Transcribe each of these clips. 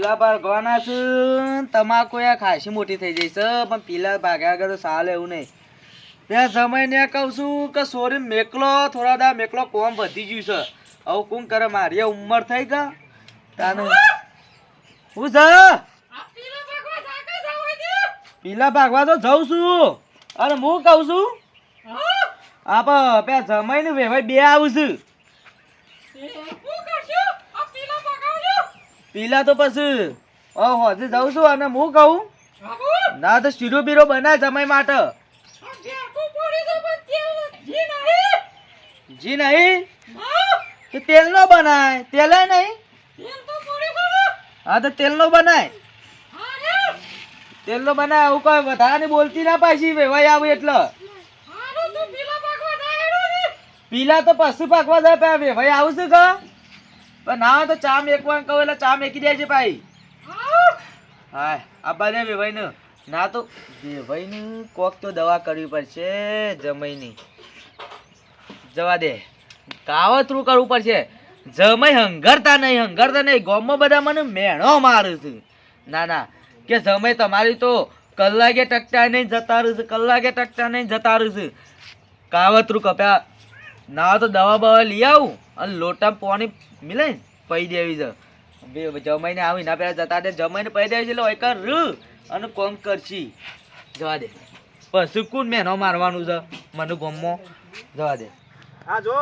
પીલા ભાગવાના છે તમાકુ યા ખાસી મોટી થઈ જઈ છે પણ પીલા ભાગ્યા આગળ તો સાલે એવું નહીં ત્યાં સમય ને કહું છું કે સોરી મેકલો થોડા દા મેકલો કોમ વધી ગયું છે હવે કોણ કરે મારી ઉંમર થઈ ગઈ તાને હું છે પીલા ભાગવા તો જઉં છું અને હું કહું છું આપ પે જમાઈ ને વેવાય બે આવું છું પીલા તો પછી હોજે જાઉં છું અને હું કહું ના તો શીરો બીરો બનાય જમાઈ માટે જી નહીં તો તેલ નો બનાય તેલ નહીં હા તો તેલ નો બનાય તેલ નો બનાય આવું કોઈ વધારે બોલતી ના પાછી વેવાય આવું એટલે પીલા તો પશુ પાકવા જાય પે વેવાય આવું છું કે પણ ના તો ચા મેકવા કહું એટલે ચા મેકી દે છે ભાઈ હા આબા દે વેવાઈ ને ના તો વેવાઈ ને કોક તો દવા કરવી પડશે જમાઈની જવા દે કાવતરું કરવું પડશે જમાઈ હંગરતા નહીં ગામમાં બધા મને મેણો મારે છે ના ના કે જમાઈ તમારી તો કલાકે ટકતા નહીં જતા રહેશે કલાકે ટકતા નહીં જતા રહેશે કાવતરું કપ્યા ના તો દવા બવા લઈ આવું અને લોટા પાણી મિલે ને પૈ દેવી છે જમાઈને આવી ના પેલા જતા દે જમાઈને પૈ દેવી છે એટલે હોય કર અને કોમ કરશી જવા દે પછી કોણ મેનો મારવાનું છે મને ગમો જવા દે આ જો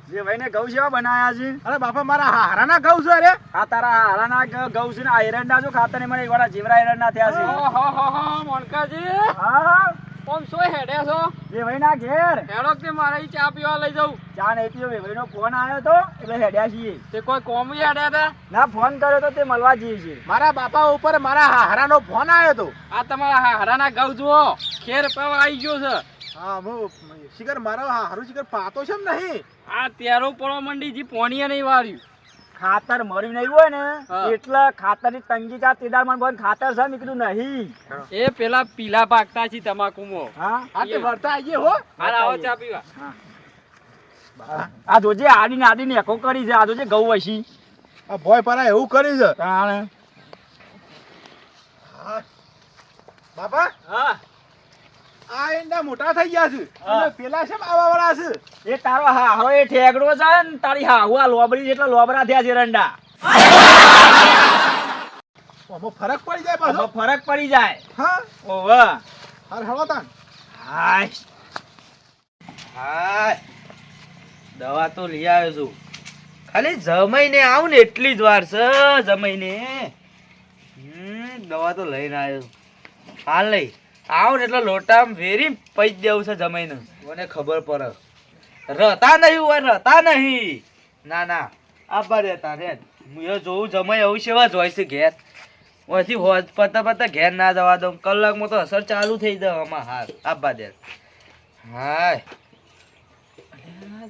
જે ભાઈને ઘઉં સેવા બનાયા છે અરે બાપા મારા હારાના ઘઉં છે અરે આ તારા હારાના ઘઉં છે ને આ એરંડા જો ખાતા ને મને એકવાર જીવરા એરંડા થયા છે મોનકાજી હા કોમ સોય હેડે છો જે ભાઈના ઘેર હેડો કે મારે ઈ ચા પીવા લઈ જાઉં ચા નહીં પીવો ભાઈનો ફોન આવ્યો તો એટલે હેડ્યા છીએ તે કોઈ કોમ હેડ્યા હતા ના ફોન કર્યો તો તે મળવા જઈએ છીએ મારા બાપા ઉપર મારા હારાનો ફોન આવ્યો તો આ તમારા હરાના ઘઉં જુઓ ખેર પવા આવી ગયો છે હા હું શિખર મારો હારું શિખર પાતો છે નહીં આ તેરો પડો મંડી જી પોણીએ નહીં વાળ્યું ખાતર મર્યું નહીં હોય ને હા. એટલે ખાતરની તંગી ચા તેદાર મને બંધ ખાતર છે નીકળ્યું નહીં એ પેલા પીલા પાકતા છે તમાકુમાં હા આ તે વરતા આવીએ હો હાલ આવો ચા પીવા આ જોજે આડીને એકો કરી છે આ જોજે ઘઉં વસી આ ભોય પરા એવું કરી છે તાણે બાપા હા આ એંડા મોટા થઈ ગયા છે અને પેલા છે આવા વાળા છે એ તારો હારો એ ઠેકડો છે ને તારી હાહુ આ લોબડી જેટલા લોબરા થયા છે રંડા આમાં ફરક પડી જાય પાછો આમાં ફરક પડી જાય હા ઓવે હાર હળો તાન હાય હા દવા તો લઈ આવ્યો છું ખાલી જમાઈને આવું ને એટલી જ વાર છે જમાઈને દવા તો લઈને આવ્યો હાલ નહીં આવું ને એટલે લોટામાં વેરી પૈ દેવું છે જમાઈને મને ખબર પડે રહેતા નહીં ના ના આબા રહેતા રે હું એ જોઉં જમાઈ આવું સેવા જ હોય છે ઘેર ઓથી હોજ પતા ઘેર ના જવા દઉં કલાકમાં તો અસર ચાલુ થઈ જાય આમાં હાલ આબા દે હાય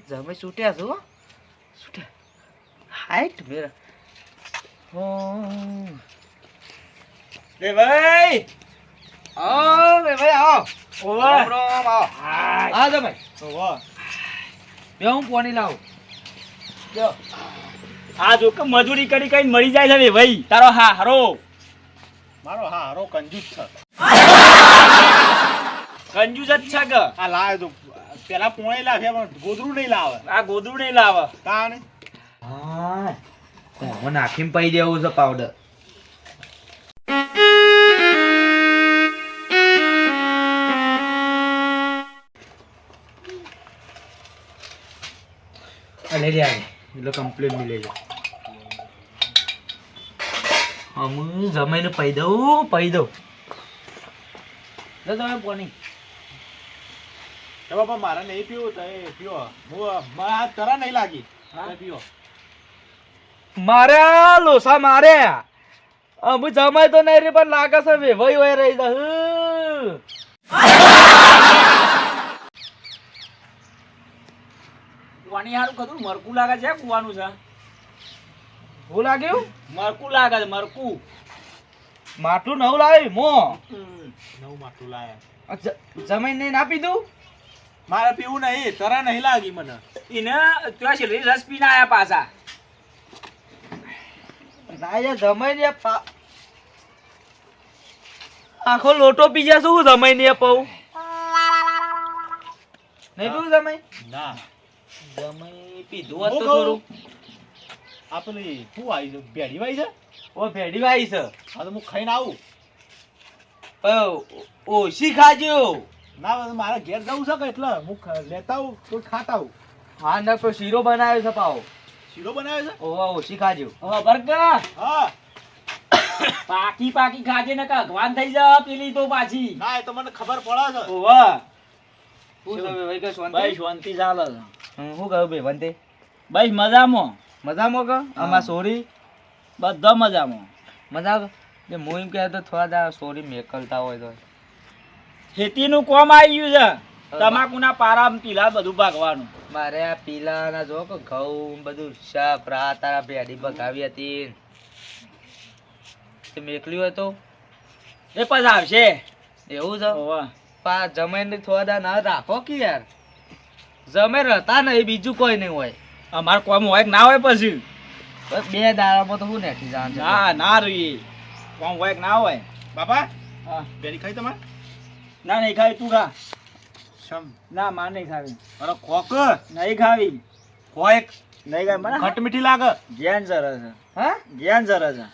જમે છૂટ્યા છો છૂટ્યા હાઈટ મેરા બે ભાઈ આવો બે ભાઈ આવો ઓવે રામ આવો હા જમે ઓવે બે હું પાણી લાવું જો આ જો કે મજૂરી કરી કઈ મરી જાય છે ભાઈ તારો હારો મારો હારો કંજૂસ છે કંજૂસ જ છે કે આ લાવે તો પેલા પોણે લાવે પણ ગોદરું નહીં લાવે આ ગોદડું નહીં લાવે તાણ હા કોમો નાખીને પઈ દેવું છે પાવડર લઈ લે એટલે કમ્પ્લીટ મિલે છે હું જમાઈને પઈ દઉં લો તમે પાણી એ બાપા મારે નહીં પીવું તો એ પીવો હું મારા તરા નહીં લાગી હા? પીવો મારે લોસા મારે અમે જમાય તો નહીં રે પણ લાગે છે વેવાઈ હોય રહી જાય પાણી હારું કદું મરકું લાગે છે કુવાનું છે હું લાગ્યું મરકું લાગે છે મરકું માટલું નવું લાવી મો નવું માટલું લાયા જમાઈ નહીં ના પીધું મારે પીવું નહીં તરા નહીં લાગી મને એને ત્યાં શેરડી રસ પીને આયા પાછા ના જમાઈ ને આખો લોટો પી જશે હું જમાઈ ને પાઉં નહીં પીવું જમાઈ ના જમાઈ પીધું હોત હું તો કહું? થોડું આ પેલી શું આવી છે ભેડી વાઈ છે ઓ ભેડી વાઈ છે હા તો હું ખાઈને આવું પણ ઓછી ખાજો ના હવે મારે ઘેર જવું છે કે એટલે હું લેતા આવું તો ખાતા આવું હા ના તો શીરો બનાવ્યો છે પાવો શીરો બનાવ્યો છે ઓવા ઓછી ખાજો હવે બરગા હા પાકી પાકી ખાજે ને અગવાન થઈ જા પેલી તો પાછી ના એ તો મને ખબર પડે છે ઓવા શું છે ભાઈ કે શાંતિ ભાઈ શાંતિ ચાલે છે. શું કહ્યું ભાઈ વંતે ભાઈ મજામાં મજામાં કે આમાં સોરી બધા મજામાં મજા કે હું એમ કહેતો થોડા દા સોરી મેકલતા હોય તો ખેતીનું કોમ આવી ગયું છે તમાકુના પારા પીલા બધું ભાગવાનું મારે આ પીલાના જો કે ઘઉં બધું શાક રા તારા ભેડી બગાવી હતી તે મેકલ્યું હોય તો એ પછી આવશે એવું છે ઓવા પા જમીન થોડા દા ના રાખો કે યાર જમે રહેતા નહીં બીજું કોઈ નહીં હોય અમાર કોમ હોય કે ના હોય પછી બસ બે દાડામાં તો હું નેઠી જાણ છે ના ના રહીએ કોમ હોય કે ના હોય બાપા હા ભેડી ખાઈ તમારે ના નહીં ખાવી તું ખા શમ ના માર નહીં ખાવી અરે કોક નહીં ખાવી કોક નહીં ખાવી મને ખટ મીઠી લાગે જ્ઞાન જરા છે હા જ્ઞાન જરા છે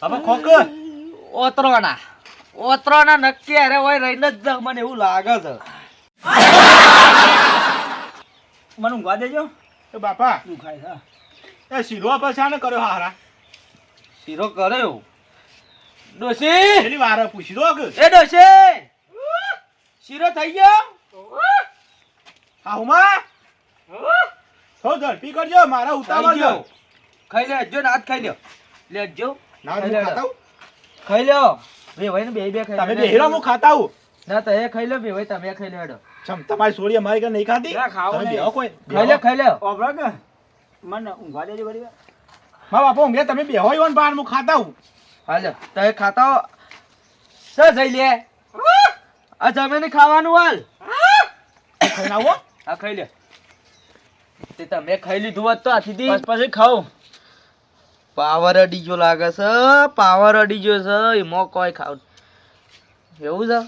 હવે કોક ઓતરોના નક્કી અરે હોય રહીને જ જાઉં, મને એવું લાગે છે મને ઊંઘવા દેજો એ બાપા તું ખાય હા એ શીરો પછાને કર્યો હારા શીરો કર્યો ડોશી પેલી વાર પૂછી દો કે એ ડોશી શીરો થઈ ગયો હા હુમા થો ઝડપી કરજો મારા થઈ ઉતાવળ ગયો છે ખાઈ લેજો ને હાથ ખાઈ લ્યો લેજો ના ખાઈ હું લ્યો. ખાતા હું ખાઈ લ્યો બે ભાઈ ને બે ખાઈ તમે લ્યો. બે હીરો હું ખાતા હું ના તો એ ખાઈ લો બે ભાઈ તમે ખાઈ લો હેડો ચમ તમારી સોરી અમારી ઘરે નહીં ખાધી ના, ખાવું તમે નહીં. બેહો કોઈ ખાઈ લો ખાઈ લો ઓબરા કે મને ઊંઘવા દેજો ઘડી વાર. મા બાપા ઊંઘે તમે બેહો ઈવન બહાર હું ખાતા હું હાલો તમે ખાતા હો સ જઈ લે આ જમીને ખાવાનું હાલ ખાઈને આવો હા ખાઈ લે તે તમે ખાઈ લીધું હોત તો આથી પછી ખાઉં પાવર અડીજો લાગે છે પાવર અડીજો છે એમાં કોઈ ખાવ એવું છે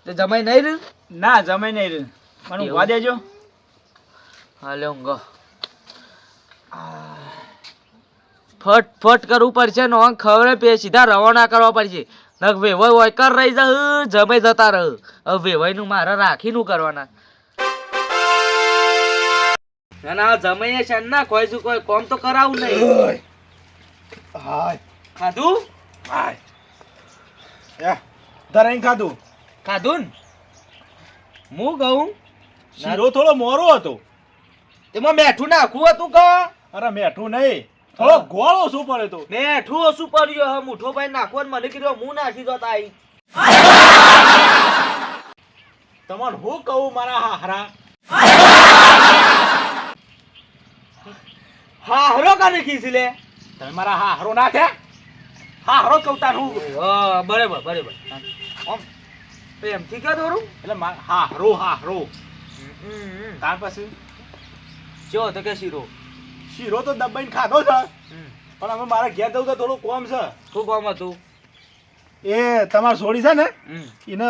તે જમાઈ નહીં રહ્યું ના જમાઈ નહીં રહ્યું મને ઊંઘવા દેજો હાલે ઊંઘો ફટ ફટ કરવું પડશે નો ખવડે પે સીધા રવાના કરવા પડશે નક વેવાય હોય કર રહી જા જમાઈ જતા રહ હવે વેવાય નું મારે રાખીનું કરવાના ના ના જમાઈ છે ના કોઈ શું કોઈ કોમ તો કરાવું નહીં હાય ખાધું હાય એ ધરાઈને ખાધું ખાધું ને હું કહું શીરો થોડો મોરો હતો તેમાં મેઠું નાખવું હતું કે અરે મેઠું નહીં થોડો ગોળો શું પડે તો મેઠું ઓછું પડ્યું હવે મુઠો ભાઈ નાખવા મને કીધું હું નાખી દો તાઈ તમને હું કહું મારા હારા હા હરો કાને ખીસી લે તમે મારા હારો ના થયા હારો કહું તાર હું બરાબર બરાબર આમ એમથી ક્યાં દોરું એટલે હારો હારો તાર પછી જો તો કે શીરો શીરો તો દબાઈને ખાધો છે પણ હવે મારા ઘેર જવું તો થોડું કોમ છે શું કામ હતું એ તમાર છોડી છે ને એને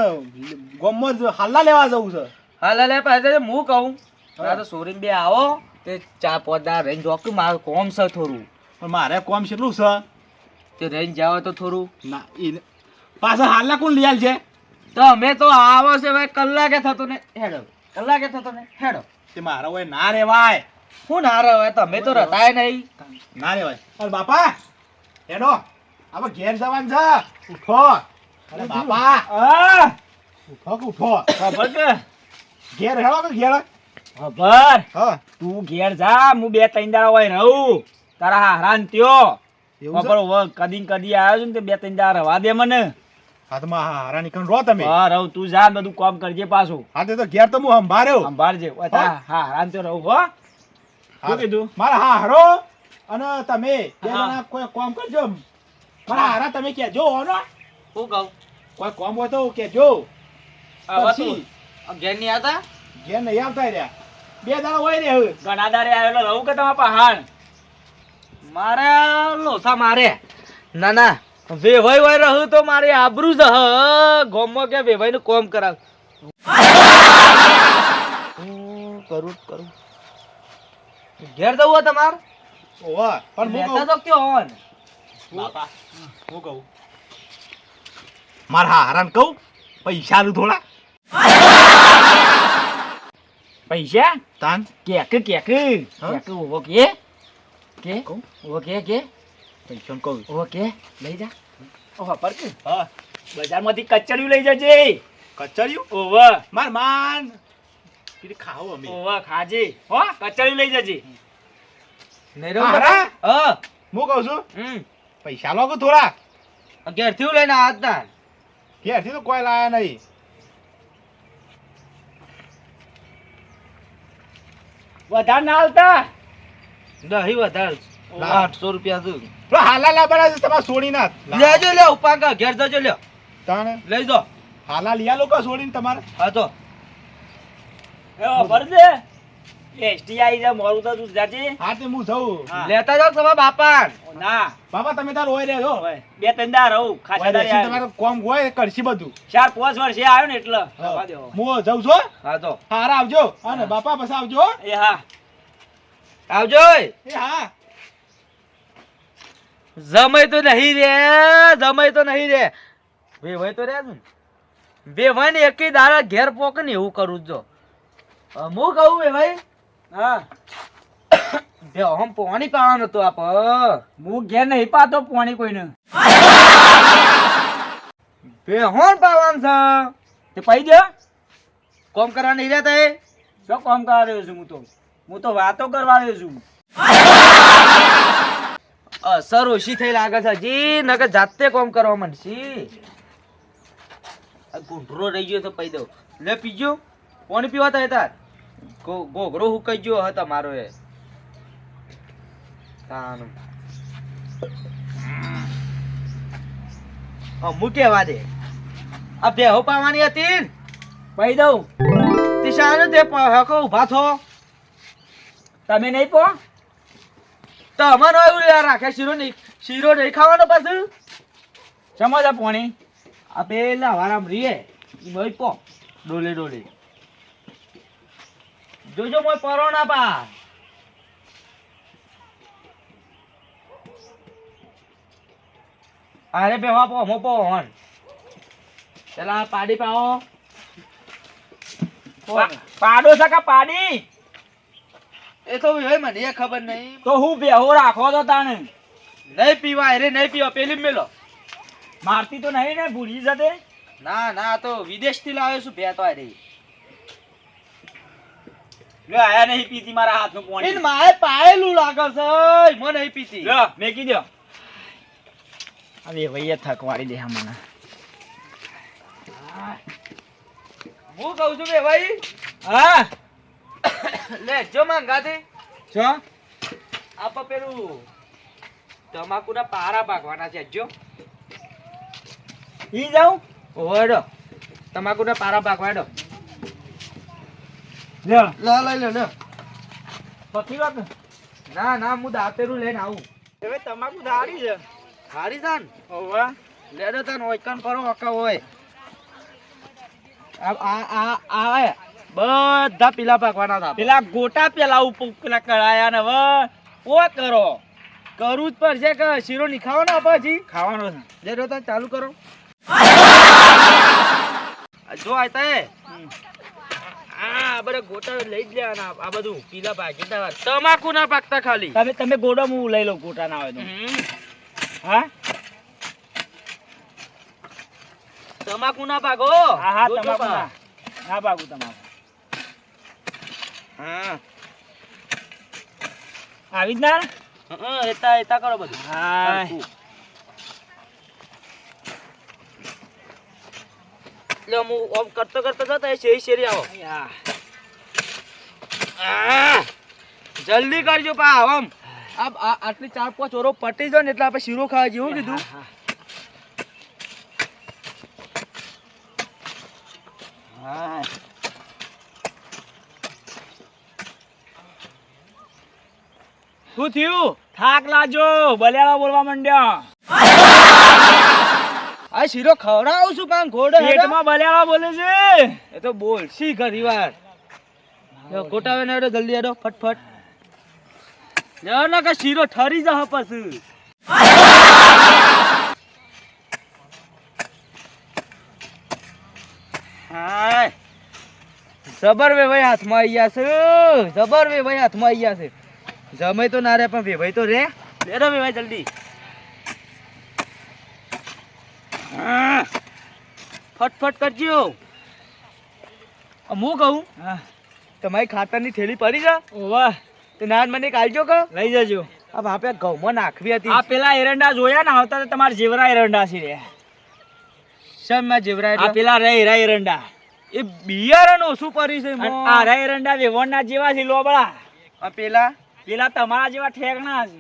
ગોમમાં જ હાલના લેવા જવું છે હાલ લે પાછા હું કહું આ તો સોરીન બે આવો તે ચા પોદા રેન્જ જોક મારું કોમ છે થોડું પણ મારે કોમ કેટલું છે તે રેન્જ જાવ તો થોડું ના એ પાછા હાલના કોણ લઈ આલ છે તો અમે તો આવો છે ભાઈ કલાકે થતો ને હેડો કલાકે થતો ને હેડો તે મારા હોય ના રેવાય હું ના રહે તમે તો રતાય નહીં ના રેવાય અરે બાપા હેડો હવે ઘેર જવાનું છે ઉઠો અરે બાપા ઉઠો કે ઉઠો ખબર કે ઘેર હેડો કે ઘેર ખબર હા તું ઘેર જા હું 2-3 દાડા હોય રહું તારા હારાન ત્યો એવું છે ખબર કદી કદી આવ્યો છું ને તે 2-3 દાડા રવા દે મને હાથમાં હારા નીકળ રો તમે હા રહું તું જા ને બધું કામ કરજે પાછું હાથે તો ઘેર તો હું સંભાળ્યો સંભાળજે ઓય તારા હારાન ત્યો રહું હો શું કીધું મારા હારો અને તમે બે હા. જણા કોઈ કામ કરજો મારા હારા તમે કેજો હો ને શું કહું કોઈ કામ હોય તો કેજો આવા પછી તું ઘેર નહીં આવતા ઘેર નહીં આવતા રહ્યા બે દાડા હોય ને હવે ઘણા દાડે આવેલો રહું કે તમારા પહાડ મારે લોસા મારે ના ના વેવાઈ હોય રહું તો મારી આબરૂ જ હ ગોમમાં કે વેવાઈ નું કોમ કરાવ કરું ઘેર જવું હોય તમાર ઓવા પણ હું લેતા કહું તો કયો હોન બાપા હું કહું મારા હારાને કહું પૈસાનું થોડા પૈસા તાન કેક ઉભો કે કહું ઉભો કે પૈસાનું કહું ઉભો કે લઈ જા ઓહો પર કે હા બજારમાંથી કચડિયું લઈ જજે કચરિયું ઓહો માર માન કીધી ખાઓ અમે ઓહો ખાજે હો કચડિયું લઈ જજે નહીં રહું હારા? હા હું કહું છું પૈસા લો થોડા ઘેર થી લઈને આ હતા ઘેરથી તો કોઈ લાયા નહીં વધારે ના હાલતા નહીં વધારે લાવ. 800 રૂપિયા છે તો હાલા લાવવાના છે તમારે સોડી ના લેજો લે ઉપાકા ઘેર જજો લ્યો તાણે લઈ જો હાલા લીયા લોકો સોડીને તમારે હા તો એ પર દે એસટી આવી જા મોરું તો તું જાજે હા તે હું જઉં હા. લેતા જાવ તમારા બાપા ના બાપા તમે તાર હોય રહેજો ઓય, બે ત્રણ દાર રહું ખાસા દાર આવ્યો. તમારે કોમ હોય એ કરશી બધું 4-5 વર્ષે આવ્યો ને એટલે રવા દેવો. હું જઉં છું હા તો હારા આવજો અને બાપા પછી આવજો એ હા આવજો એ હા જમાઈ તો નહીં રે જમાઈ તો નહીં રે વેવાઈ તો રે ને વેવાઈ ને એકેય દાડા ઘેર પોકે ને એવું કરું જો હું કહું વેવાઈ હા બે હમ પાણી પાવાનું હતું આપ હું ઘેર નહીં પાતો પાણી કોઈને બે હોન પાવાનું છે તે પૈ દે કોમ કરવા નહીં રહેતા એ શું કામ કરવા રહ્યો છું હું તો વાતો કરવા રહ્યો છું અસર ઓછી થઈ લાગે છે જી નકર જાતે કોમ કરવા માંડશી આ ગુંઠરો રહી ગયો તો પઈ દઉં લે પીજો પાણી પીવા તા તાર ગોગરો હુકાઈ ગયો હતો મારો એ તાનું મૂકેવા દે આ બેહો પાવાની હતી ને પૈ દઉં તિશાને તે હકો ઉભા થો તમે નહીં પો તો અમારો એવું યાર રાખે શીરો નહીં ખાવાનો પાછું સમજા પાણી આ પેલા વારામ રીએ ઈ મોય પો ડોલે ડોલે જોજો મોય પરો ના પા અરે બેવા પો મો પો હોન પેલા પાડી પાઓ પાડો સકા પાડી એ તો હવે મને ખબર નહીં તો હું બેહો રાખો તો તાણે નહીં પીવા અરે નહીં પીવા પેલી મેલો મારતી તો નહીં ને ભૂલી જતે ના ના તો વિદેશ થી લાવ્યો છું ભેતો આ રહી લે આયા નહીં પીતી મારા હાથનું પાણી ઇન માય પાયેલું લાગે છે મને નહીં પીતી લે મેકી દો હવે વૈયા થકવાડી દે મને હું કહું છું કે ભાઈ હા લે જો માંગાથી છો આપ પેલું તમાકુના પારા પાકવાના છે જો ઈ જાઉં ઓડો તમાકુના પારા પાકવાડો લે લે લે પકી વાત ના ના હું દાંતેરું લઈને આવું હવે તમાકુ ધારી છે હારી જાન ઓવા લેડો તન ઓયકન કરો હકા હોય આ બધા પીલા પાકવાના હતા પેલા ગોટા પેલા ઉપર પેલા કળાયા ને હવે ઓ કરો કરવું જ પડશે કે શીરો નહીં ખાવાનો પછી ખાવાનો છે લેડો તન ચાલુ કરો જો આયતા એ આ બધા ગોટા લઈ જ લેવાના આ બધું પીલા પાકી દેવા તમાકુ ના પાકતા ખાલી તમે ગોડો હું લઈ લઉં ગોટા ના હોય તો હા તમાકુ ના પાકો હા હા જોજો તમાકુ પા. ના ભાગું તમાકુ હા આવી જ ના એતા એતા કરો બધું હા હરખું. એટલે હું ઓમ કરતો કરતો જતો એ શેરી શેરી આવો જલ્દી કરજો પા આમ આટલી 4-5 ઓરો પટી જાય ને એટલે આપણે શીરો ખાવા જેવું કીધું હા શું થયું થાક લાજો બલિયાળા બોલવા માંડ્યા આ શીરો ખવડાવું છું કામ ઘોડે પેટમાં બલ્યાળા બોલે છે. એ તો બોલ શી ઘણી વાર ગોટાવે ને જલ્દી હેડો ફટફટ લ્યો ને કે શીરો ઠરી જા પછી હાય જબર વેવાઈ હાથમાં આવી ગયા છે જબર વેવાઈ હાથમાં આવી ગયા છે જમે તો ના રે પણ વેવાઈ તો રે લે વેવાઈ જલ્દી ફટફટ કરજો હું કહું તમારી ખાતરની થેલી પડી જા વાહ તો નાન મને કાલજો કે લઈ જજો. આ બાપે ઘઉંમાં નાખવી હતી આ પેલા એરંડા જોયા ને આવતા તો તમારા જેવરા એરંડા છે રે. શેમાં જેવરા આ એટલે પેલા રે એરંડા એ બિયારણ ઓછું પડી છે અને મોં. આ રે એરંડા વેવણના જેવા છે લોબળા. આ પેલા પેલા તમારા જેવા ઠેકણા છે.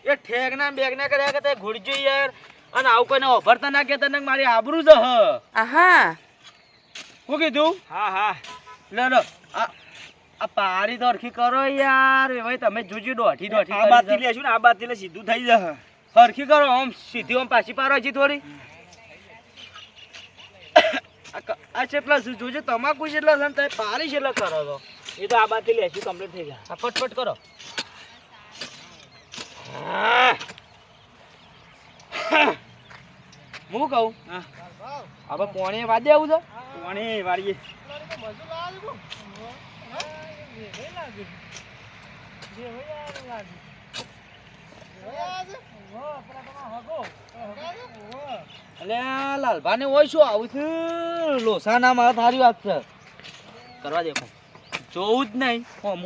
એ ઠેકના બેગના કર્યા કે તે ઘોડજો યાર અને આવું કોઈને ઓફરતા ના કેતા ને મારી આબરૂ જ હ આહા હું કીધું હા હા લો લો આ પારી દોરખી કરો યાર એ ભાઈ તમે જોજો દોઢી દોઢી આ બાજુ લેશું ને આ બાજુ લે સીધું થઈ જશે. સરખી કરો આમ સીધી આમ પાછી પારો છે થોડી આ કેટલા છે જોજો તમાકુ કેટલા છે ને તમે પારી કેટલા કરો છો એ તો આ બાજુ લેશું કમ્પ્લીટ થઈ જાય. આ ફટફટ કરો હું કહું હા હવે પોણે વાદે આવું છે પાણી વાળીએ. અલે લાલભાને હોય શું આવું છે લોસા ના મારા થારી વાત છે કરવા દે પણ જોવું જ નહીં હું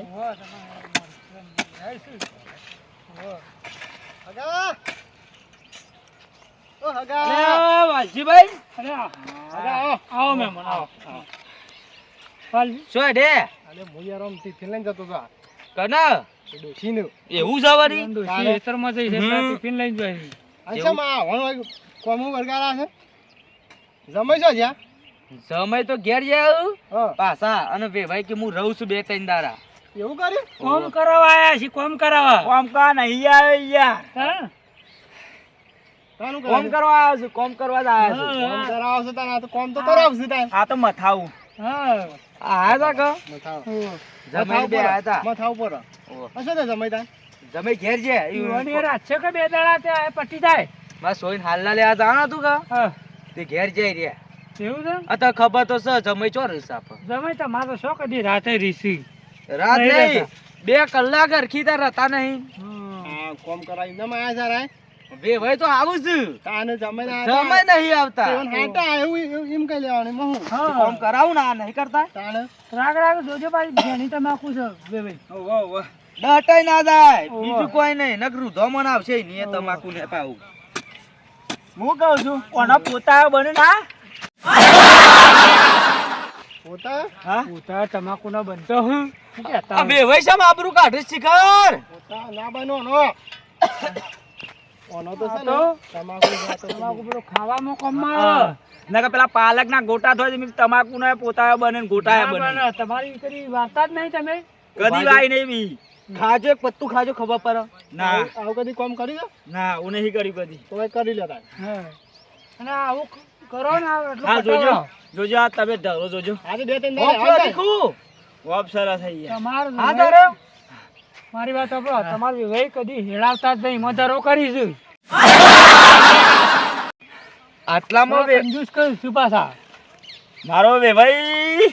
વાલજીભાઈ આવો મહેમાન આવો. શું ડે કના એવું છે વળી સમય તો ઘેર જાય પાછા અને ભાઈ કે હું રહું છું 2-3 દાડા એવું કર્યું કોમ કરાવવા આયા છે કોમ કરાવવા. કોમ કા નહીં આવે યાર. કોમ કરવા આવ્યો છું કોમ કરવા જ આવ્યો છું કોમ કરાવશે તાને તો કોમ તો કરાવશે તાને આ તો મથાવું. આયા તા કે જમાઈ બે આયા તા મથા ઉપર હશે ને જમાઈ તાન જમાઈ ઘેર છે છે કે 2 દાડા ત્યાં પટ્ટી થાય. મારા સોઈન હાલના લેવા જાણા તું કા તે ઘેર જઈ રહ્યા એવું છે આ તો ખબર તો છે જમાઈ ચો રહીશ આપ જમાઈ તમારો શો કદી રાતે રીસી રાત નહીં નહીં 2 કલાક હરખી તાર હતા નહીં હા કોમ કરાવી નમ આયા જા રાય બે ભાઈ તો આવું છું તાને જમાઈ સમય નહીં આવતા હાટા એવું એમ કઈ લેવાનું મહુ કોમ કરાવું ના નહીં કરતા તાને રાગ રાગ જોજો ભાઈ જેની તમાકુ છે બે ભાઈ. ડટાઈ ના જાય બીજું કોઈ નહીં નકરું ધોમણ આવશે નહીં એ તમાકુ ને પાવું હું કહું છું કોનો પોતા બને ના પોતા હા પોતા તમાકુ ના બનતો હું આ બે ભાઈ સામ આબરૂ કાઢે શિખર પોતા ના બનો નો ઓનો તો છે ને તમાકુ પેલો ખાવામાં કમમાં ના પેલા પાલક ના ગોટા થાય છે તમાકુ ના પોતા બને ને ગોટા બને. તમારી કરી વાર્તા જ નહીં તમે કદી વાઈ નહીં બી. ખાજો એક પત્તું ખાજો ખબર પડે ના આવું કદી કોમ કરી દો ના હું નહીં કર્યું કદી. તો કઈ કરી લેતા અને આવું કરો ને હા જોજો જોજો આ તમે ઢરો જોજો. આજે 2-3 ઓફ દાડા દીખું ખૂબ સરસ થઈ ગયા. તમારું હા તારે મારી વાત સાંભળો તમારી વહી કદી હેળાવતા જ નહીં મધારો કરીશું. આટલામાં કંજૂસ કરું છું પાછા. મારો વેભાઈ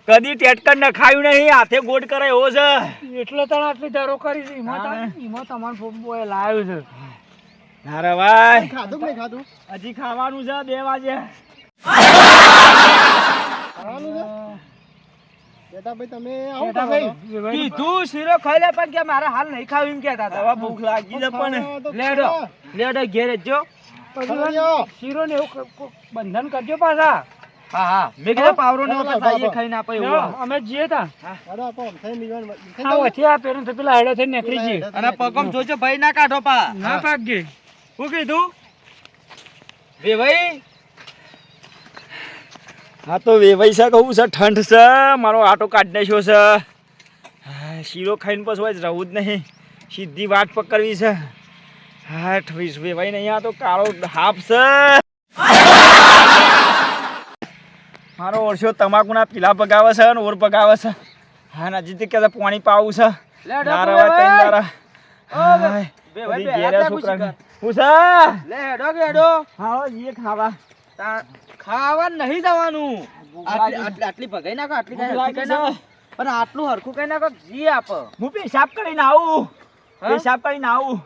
કદી ટેટકન ન ખાયું નહીં હાથે ગોટ કરે એવો છે એટલે તને આટલી ધારો કરી છે એમાં તમારો ફોમ્બોએ લાવ્યો છે. નારે ભાઈ ખાધું કે નહીં ખાધું હજી ખાવાનું છે 2 વાગે. ખાવાનું છે બેટા ભાઈ તમે આવો બેટા ભાઈ કીધું શીરો ખાઈ લે પણ કે મારે હાલ નહીં ખાવું એમ કહેતા હતા હવે ભૂખ લાગી છે પણ લેડો લેડો ઘેર જ જો શીરો ને એવું બંધન કરજો પાછા. હા હા મેં કીધું પાવરો ને ખાઈએ ખાઈને આપે એવું અમે જઈએ તા અરે આપો થઈ નિગણ આ પેલું તો પેલા હેડો થઈને નીકળી જઈએ. અને પગમ જોજો ભાઈ ના કાઢો પા ના પાકગે શું કીધું બે ભાઈ હા તો વેવાઈસા કહું છે ઠંડ છે મારો આટો કાઢી નાખ્યો છે. શીરો ખાઈને પછી હોય જ રહું જ નહીં સીધી વાટ પકડવી છે. હા ઠવીસ વેવાઈ નહીં આ તો કાળો હાફ છે મારો ઓરછો તમાકુના પીલા પગાવે છે ને ઓર પગાવે છે હા નજીક કે પાણી પાવું છે લે હેડો ના કે રવાય તઈ વેવાઈ. દારા ઓ હાય, વેવાઈ બધી બે ઘેરે હાથ છોકરાને. લાગુ હું છે લે હેડો કે હેડો હાલો જીએ ખાવા ખાવા નહીં જવાનું ભૂખ આટલી લાગી. આટલી ભગાઈ નાખો આટલી ભૂખ આટલી લાગી કઈ છે. નાખો પણ આટલું હરખું કઈ નાખો જી આપ હું પેશાબ કરીને આવું હા? પેશાબ કરીને આવું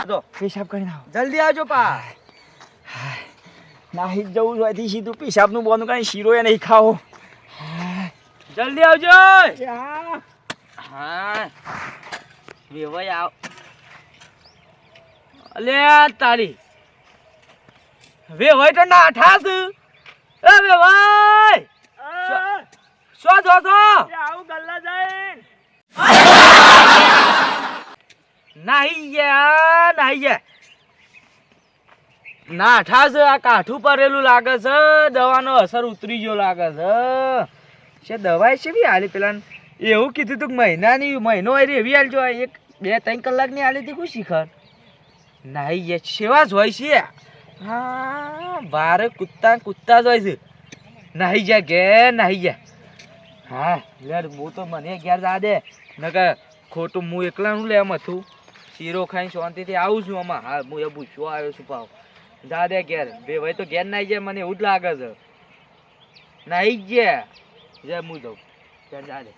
જો પેશાબ કરીને આવું જલ્દી આવજો પા નાહી જ જવું જોઈતી સીધું પેશાબનું બોનું કાંઈ શીરો એ નહીં ખાવો જલ્દી આવજો આ. હા વેવાઈ આવ અલે તારી વેવાઈ તો ના ઠાસ એ વેવાઈ શો જો છો આવું ગલ્લા જઈને નાહી ગયા નાહી ગયા ના ઠાસ આ કાઠું પરેલું લાગે છે દવાનો અસર ઉતરી ગયો લાગે છે દવાઈ છે બી હાલી પેલા એવું કીધું તું કે મહિનો આવી એવી હાલજો એક 2-3 કલાકની હાલી હતી કોઈ શિખર નાહી ગયા સેવા જ હોય છે હા બારે કૂદતા જ હોય છે નાહી ગયા ઘેર નાહી ગયા હા લે હું તો મને ઘેર જા દે નકર ખોટું હું એકલાનું લે એમ હતું શીરો ખાઈને શાંતિથી આવું છું આમાં હા હું એ પૂછવા આવ્યો છું પાવ જા દે ઘેર બે ભાઈ તો ઘેર નાહી જાય મને એવું જ લાગે છે નાહી ગયા જે હું જાઉં ઘેર જા દે